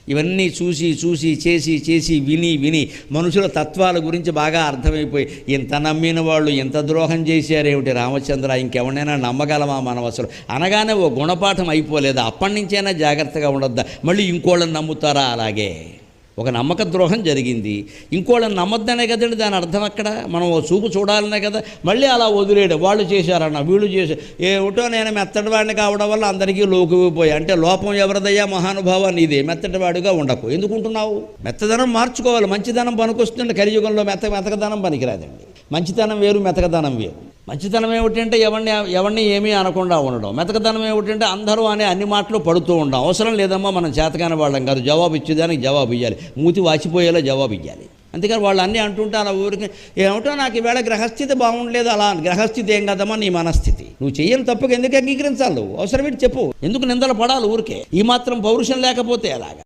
ఇవన్నీ చూసి చూసి చేసి చేసి విని విని మనుషుల తత్వాల గురించి బాగా అర్థమైపోయి ఇంత నమ్మిన వాళ్ళు ఇంత ద్రోహం చేశారేమిటి రామచంద్ర, ఇంకెవరైనా నమ్మగలమా మనం అసలు అనగానే ఓ గుణపాఠం అయిపోలేదా? అప్పటి నుంచైనా జాగ్రత్తగా ఉండొద్దా? మళ్ళీ ఇంకోళ్ళని నమ్ముతారా? అలాగే ఒక నమ్మక ద్రోహం జరిగింది, ఇంకోళ్ళని నమ్మొద్దనే కదండి దాని అర్థం. అక్కడ మనం ఓ చూపు చూడాలనే కదా. మళ్ళీ అలా వదిలేడు, వాళ్ళు చేశారన్న వీళ్ళు చేశారు, ఏమిటో నేను మెత్తటివాడిని కావడం వల్ల అందరికీ లోకుపోయి. అంటే లోపం ఎవరిదయ్యా మహానుభావ? నీదే. మెత్తటివాడిగా ఉండకు. ఎందుకుంటున్నావు? మెత్తదనం మార్చుకోవాలి. మంచిదనం పనికొస్తుంది. కలియుగంలో మెతకదనం పనికిరాదండి. మంచితనం వేరు, మెతకదనం వేరు. మంచితనం ఏమిటంటే ఎవరిని ఏమీ అనకుండా ఉండడం. మెతకదనం ఏమిటంటే అందరూ అనే అన్ని మాటలు పడుతూ ఉండడం. అవసరం లేదమ్మా, మనం చేతకాని వాళ్ళం కాదు. జవాబు ఇచ్చేదానికి జవాబు ఇవ్వాలి, మూతి వాచిపోయేలా జవాబు ఇవ్వాలి. అందుకని వాళ్ళు అన్నీ అంటుంటే అలా ఊరికి ఏమిటో నాకు ఈవేళ గ్రహస్థితి బాగుండలేదు. అలా గ్రహస్థితి ఏం కదమ్మా, నీ మనస్థితి. నువ్వు చెయ్యని తప్పుకు ఎందుకు అంగీకరించాలి? అవసరమేంటి చెప్పు. ఎందుకు నిందలు పడాలి ఊరికే? ఈ మాత్రం పౌరుషం లేకపోతే ఎలాగా?